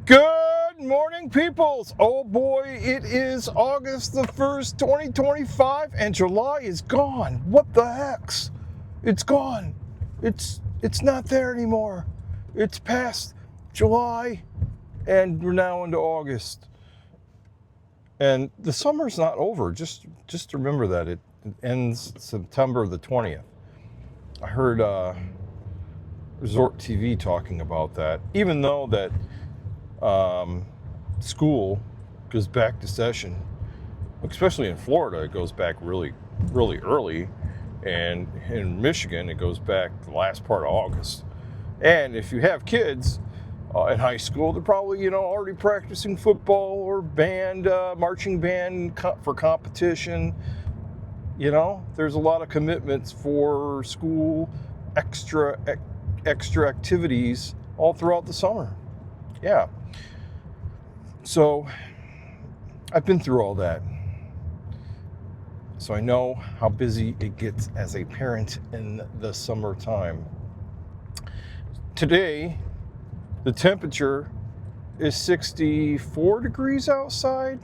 Good morning, peoples. Oh boy, it is August the 1st, 2025, and July is gone. What the hex? It's gone. It's not there anymore. It's past July, and we're now into August. And the summer's not over. Just remember that it ends September the 20th. I heard Resort TV talking about that. Even though that school goes back to session, especially in Florida, it goes back really early, and in Michigan it goes back the last part of August. And if you have kids in high school, they're probably already practicing football or band, marching band for competition. There's a lot of commitments for school, extra activities all throughout the summer. Yeah. So I've been through all that. So I know how busy it gets as a parent in the summertime. Today, the temperature is 64 degrees outside.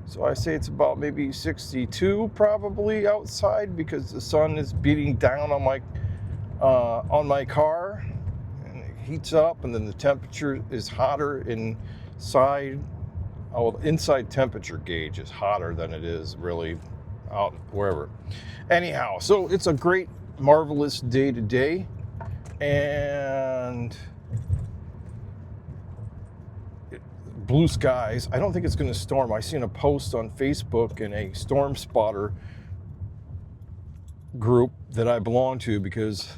So I say it's about maybe 62 probably outside, because the sun is beating down on my car, and it heats up, and then the temperature is hotter inside. Oh, the inside temperature gauge is hotter than it is really out wherever. Anyhow, so it's a great, marvelous day today, and blue skies. I don't think it's going to storm. I seen a post on Facebook in a storm spotter group that I belong to, because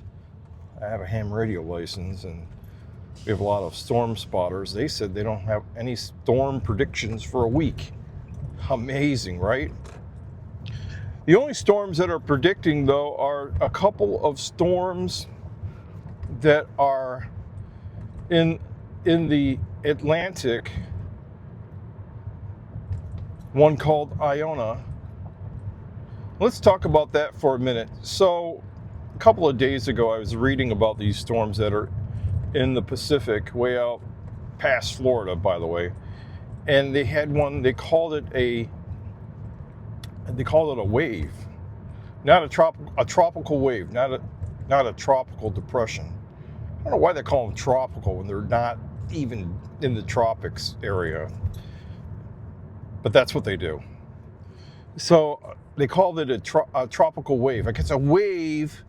I have a ham radio license and we have a lot of storm spotters. They said they don't have any storm predictions for a week. Amazing, right? The only storms that are predicting, though, are a couple of storms that are in the Atlantic. One called Iona. Let's talk about that for a minute. So, a couple of days ago, I was reading about these storms that are in the Pacific, way out past Florida, by the way. And they had one, they called it a wave. Not a tropical wave, not a tropical depression. I don't know why they call them tropical when they're not even in the tropics area. But that's what they do. So they called it a tropical wave. Like, it's a wave.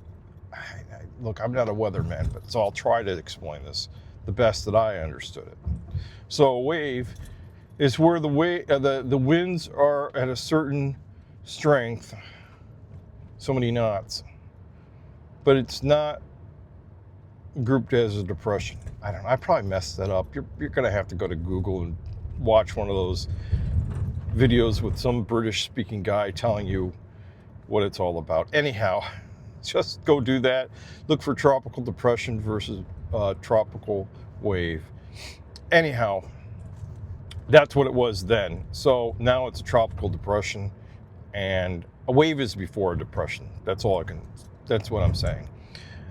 Look, I'm not a weatherman, but so I'll try to explain this the best that I understood it. So a wave is where the winds are at a certain strength, so many knots, but it's not grouped as a depression. I don't know. I probably messed that up. You're going to have to go to Google and watch one of those videos with some British-speaking guy telling you what it's all about. Anyhow, just go do that. Look for tropical depression versus tropical wave. Anyhow, that's what it was then. So now it's a tropical depression, and a wave is before a depression. That's what I'm saying.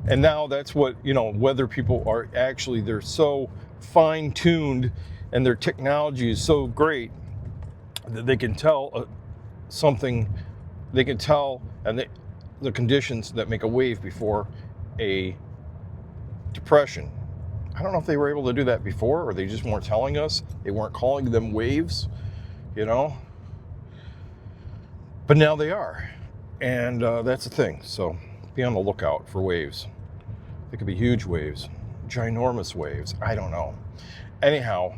And now that's what, weather people are actually, they're so fine-tuned, and their technology is so great that they can tell the conditions that make a wave before a depression. I don't know if they were able to do that before, or they just weren't telling us. They weren't calling them waves, But now they are. And that's the thing. So be on the lookout for waves. They could be huge waves, ginormous waves. I don't know. Anyhow,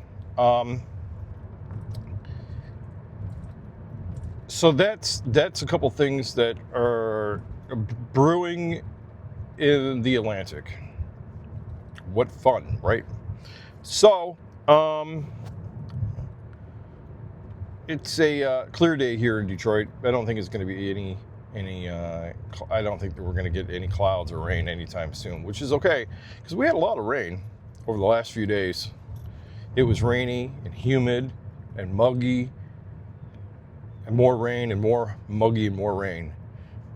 so that's a couple things that are brewing in the Atlantic. What fun, right? So, it's a clear day here in Detroit. I don't think it's going to be any. I don't think that we're going to get any clouds or rain anytime soon, which is okay, because we had a lot of rain over the last few days. It was rainy and humid and muggy, and more rain and more muggy and more rain.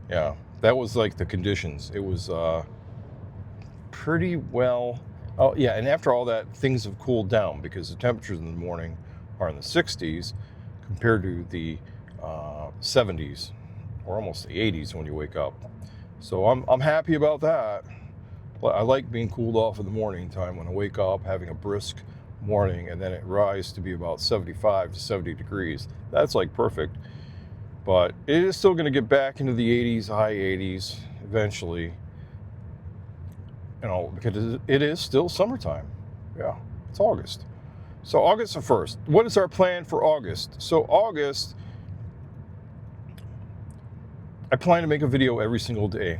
Yeah, that was like the conditions. It was pretty well Oh yeah, and after all that, things have cooled down because the temperatures in the morning are in the 60s compared to the 70s or almost the 80s when you wake up. So I'm happy about that. But I like being cooled off in the morning time when I wake up, having a brisk morning, and then it rises to be about 75 to 70 degrees. That's like perfect. But it is still going to get back into the 80s, high 80s eventually. You know, because it is still summertime. Yeah, it's August. So August the 1st. What is our plan for August? So August, I plan to make a video every single day.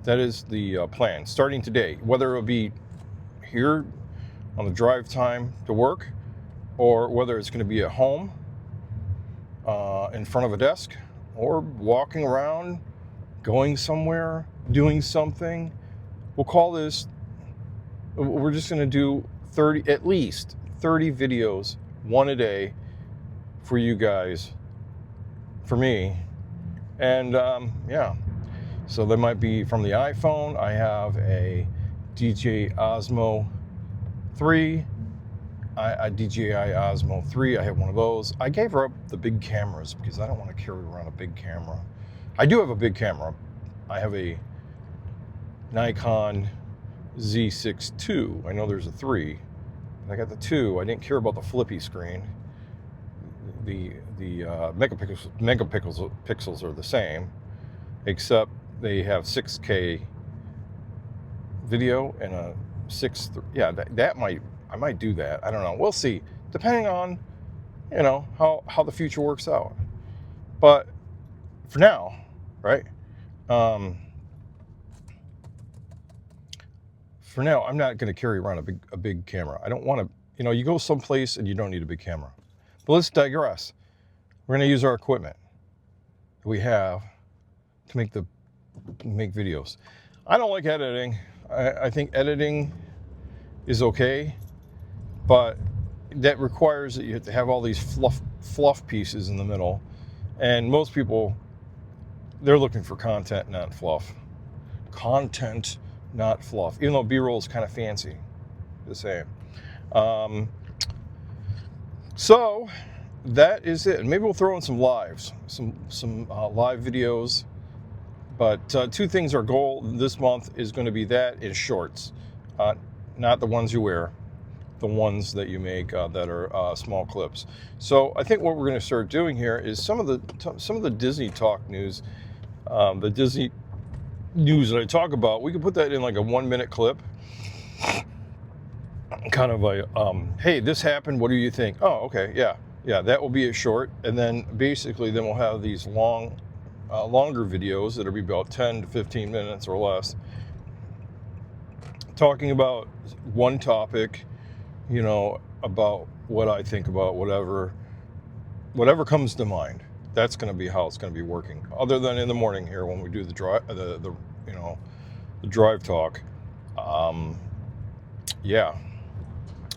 That is the plan, starting today. Whether it'll be here on the drive time to work, or whether it's going to be at home in front of a desk, or walking around, going somewhere, doing something. We'll call this, we're just going to do at least 30 videos, one a day for you guys, for me. And yeah, so they might be from the iPhone. I have a DJI Osmo 3, DJI Osmo 3. I have one of those. I gave her up the big cameras because I don't want to carry around a big camera. I do have a big camera. I have a Nikon Z6 II. I know there's a 3. I got the 2. I didn't care about the flippy screen. The megapixels are the same, except they have 6K video and a 6. Yeah, I might do that. I don't know. We'll see, depending on, you know, how the future works out. But for now, right? For now, I'm not going to carry around a big camera. I don't want to, you know, you go someplace and you don't need a big camera. But let's digress. We're going to use our equipment that we have to make videos. I don't like editing. I think editing is okay, but that requires that you have to have all these fluff pieces in the middle. And most people, they're looking for content, not fluff. Content, not fluff. Even though B-roll is kind of fancy, the same. So that is it. Maybe we'll throw in some lives, some live videos. But two things. Our goal this month is going to be that is shorts, not the ones you wear, the ones that you make that are small clips. So I think what we're going to start doing here is some of the Disney talk news, the Disney news that I talk about. We could put that in like a 1-minute clip, kind of a hey, this happened, what do you think? Oh, okay, yeah, that will be a short. And then basically then we'll have these longer videos that'll be about 10 to 15 minutes or less, talking about one topic, you know, about what I think about whatever comes to mind. That's going to be how it's going to be working. Other than in the morning here when we do the drive talk, yeah,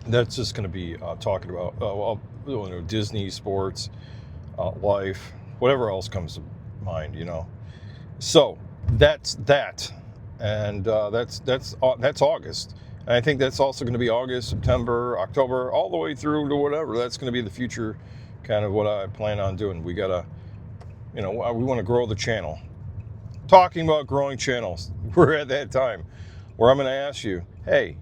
that's just going to be talking about Disney, sports, life, whatever else comes to mind, you know. So that's that, and that's August. And I think that's also going to be August, September, October, all the way through to whatever. That's going to be the future, kind of what I plan on doing. We gotta, you know, we want to grow the channel. Talking about growing channels, we're at that time where I'm going to ask you, hey,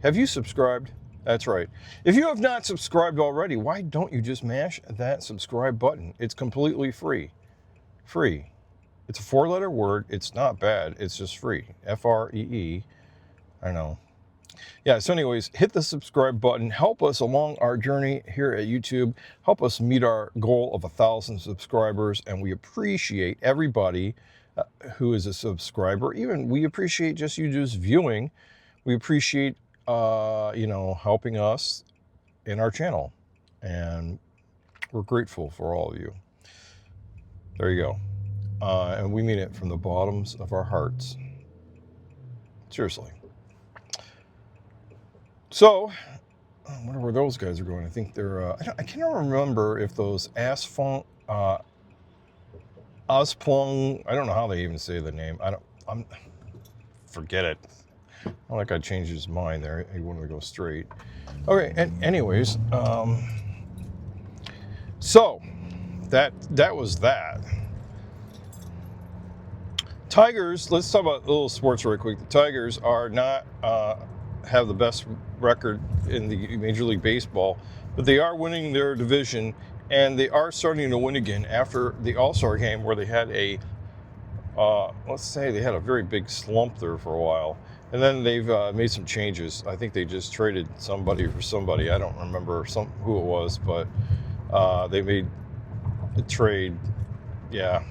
have you subscribed? That's right. If you have not subscribed already, why don't you just mash that subscribe button? It's completely free. Free. It's a 4-letter word. It's not bad. It's just free. Free. I know. Yeah, so anyways, hit the subscribe button. Help us along our journey here at YouTube. Help us meet our goal of 1,000 subscribers. And we appreciate everybody who is a subscriber. Even we appreciate just you just viewing. We appreciate, you know, helping us in our channel. And we're grateful for all of you. There you go. And we mean it from the bottoms of our hearts. Seriously. So, I wonder where those guys are going. I think they're, I can't remember if those Ospong, I don't know how they even say the name. Forget it. Not like I changed his mind there. He wanted to go straight. Okay, and anyways, so that was that. Tigers, let's talk about a little sports real quick. The Tigers are not have the best record in the Major League Baseball, but they are winning their division, and they are starting to win again after the All-Star game where they had let's say they had a very big slump there for a while. And then they've made some changes. I think they just traded somebody for somebody. I don't remember who it was, but they made a trade. Yeah,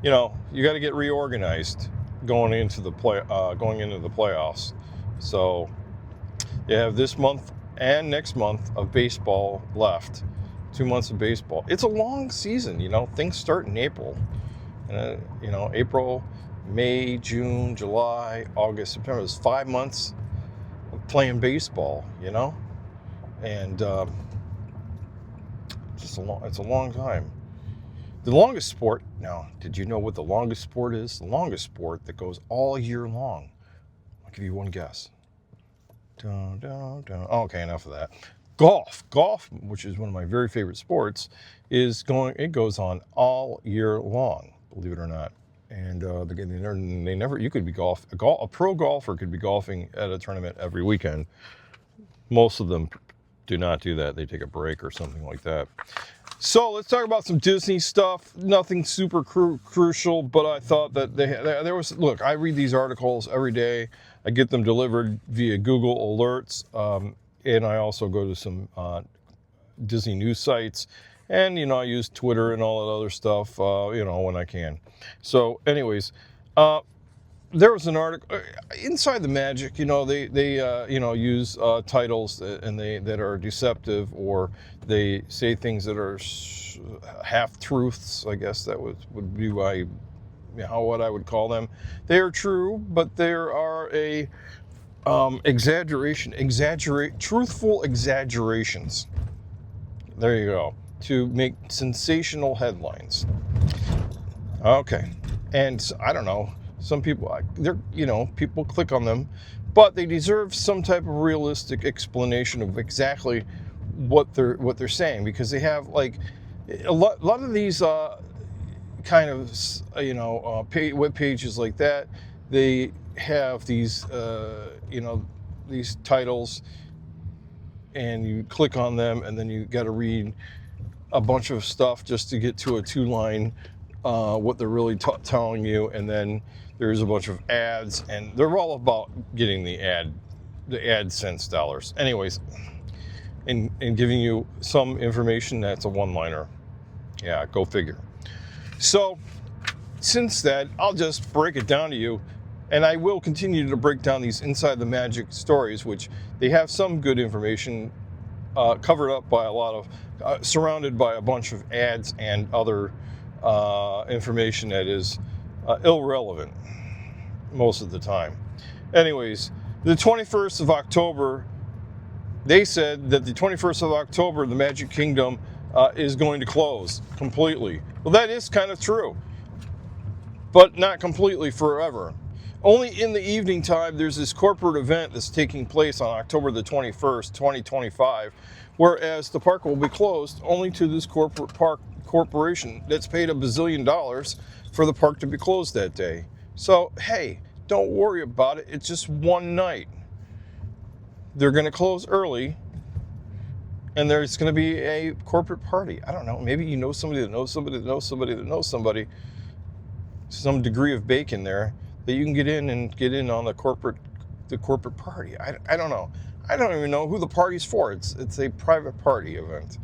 you know, you got to get reorganized going into the playoffs. So you have this month and next month of baseball left. 2 months of baseball. It's a long season. You know, things start in April. You know, April, May, June, July, August, September. It's 5 months of playing baseball, you know, and it's a long time. The longest sport. Now, did you know what the longest sport is? The longest sport that goes all year long. I'll give you one guess. Dun, dun, dun. Okay, enough of that. Golf, which is one of my very favorite sports, it goes on all year long, believe it or not. And they never. You could be a pro golfer could be golfing at a tournament every weekend. Most of them do not do that. They take a break or something like that. So let's talk about some Disney stuff. Nothing super crucial, but I thought that there was. Look, I read these articles every day. I get them delivered via Google Alerts, and I also go to some Disney news sites. And, you know, I use Twitter and all that other stuff, you know, when I can. So, anyways, there was an article inside the Magic. You know, they you know, use titles that are deceptive, or they say things that are half truths. I guess that would be what I would call them. They are true, but there are truthful exaggerations. There you go. To make sensational headlines. Okay, and I don't know. Some people, people click on them, but they deserve some type of realistic explanation of exactly what they're saying, because they have like a lot of these kind of web pages like that. They have these these titles, and you click on them, and then you got to read a bunch of stuff just to get to a 2-line what they're really telling you, and then there's a bunch of ads, and they're all about getting the AdSense dollars. Anyways, and giving you some information that's a one-liner. Yeah, go figure. So since that, I'll just break it down to you, and I will continue to break down these Inside the Magic stories, which they have some good information covered up by a lot of surrounded by a bunch of ads and other information that is irrelevant most of the time. Anyways, the 21st of October, they said that the 21st of October, the Magic Kingdom is going to close completely. Well, that is kind of true, but not completely forever. Only in the evening time, there's this corporate event that's taking place on October the 21st, 2025, whereas the park will be closed only to this corporation that's paid $1 bazillion for the park to be closed that day. So, hey, don't worry about it. It's just one night. They're going to close early, and there's going to be a corporate party. I don't know. Maybe you know somebody that knows somebody that knows somebody that knows somebody. Some degree of bacon there that you can get in on the corporate party. I don't know. I don't even know who the party's for. It's a private party event.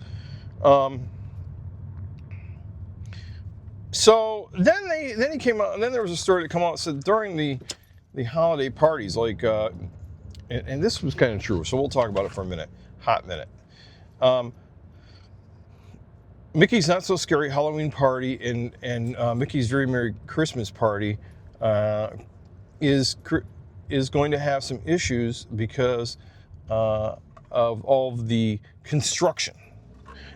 So then he came out, and then there was a story that came out that said during the holiday parties, like, and this was kind of true. So we'll talk about it for a minute, hot minute. Mickey's Not So Scary Halloween Party and Mickey's Very Merry Christmas Party is going to have some issues because of all of the construction,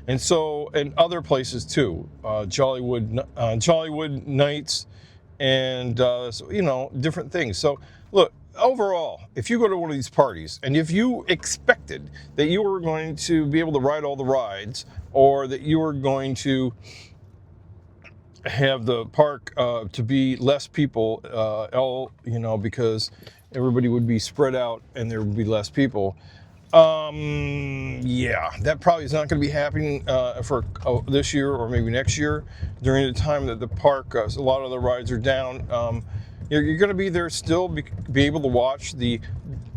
and other places too, Jollywood Nights, and different things. So look, overall, if you go to one of these parties and if you expected that you were going to be able to ride all the rides, or that you were going to have the park to be less people, because everybody would be spread out and there would be less people. Yeah, that probably is not going to be happening for this year or maybe next year during the time that the park, a lot of the rides are down. You're going to be there still, be able to watch the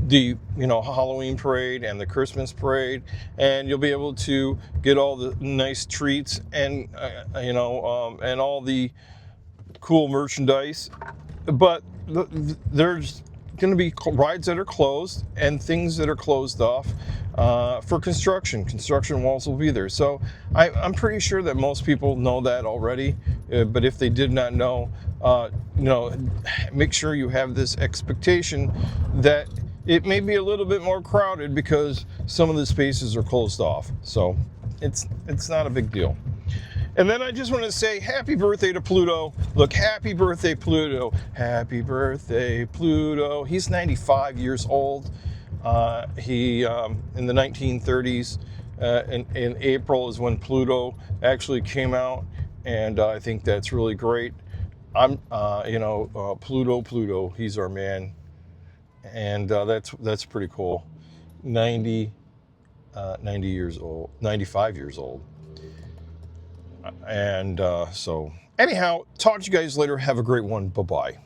Halloween parade and the Christmas parade, and you'll be able to get all the nice treats and and all the cool merchandise. But there's going to be rides that are closed and things that are closed off for construction. Construction walls will be there. So I'm pretty sure that most people know that already. But if they did not know, make sure you have this expectation that it may be a little bit more crowded because some of the spaces are closed off. So it's not a big deal. And then I just want to say happy birthday to Pluto. Look, happy birthday, Pluto. Happy birthday, Pluto. He's 95 years old. He in the 1930s, in April is when Pluto actually came out, and I think that's really great. Pluto, he's our man, and that's pretty cool. 90 years old, 95 years old. And so anyhow, talk to you guys later. Have a great one. Bye-bye.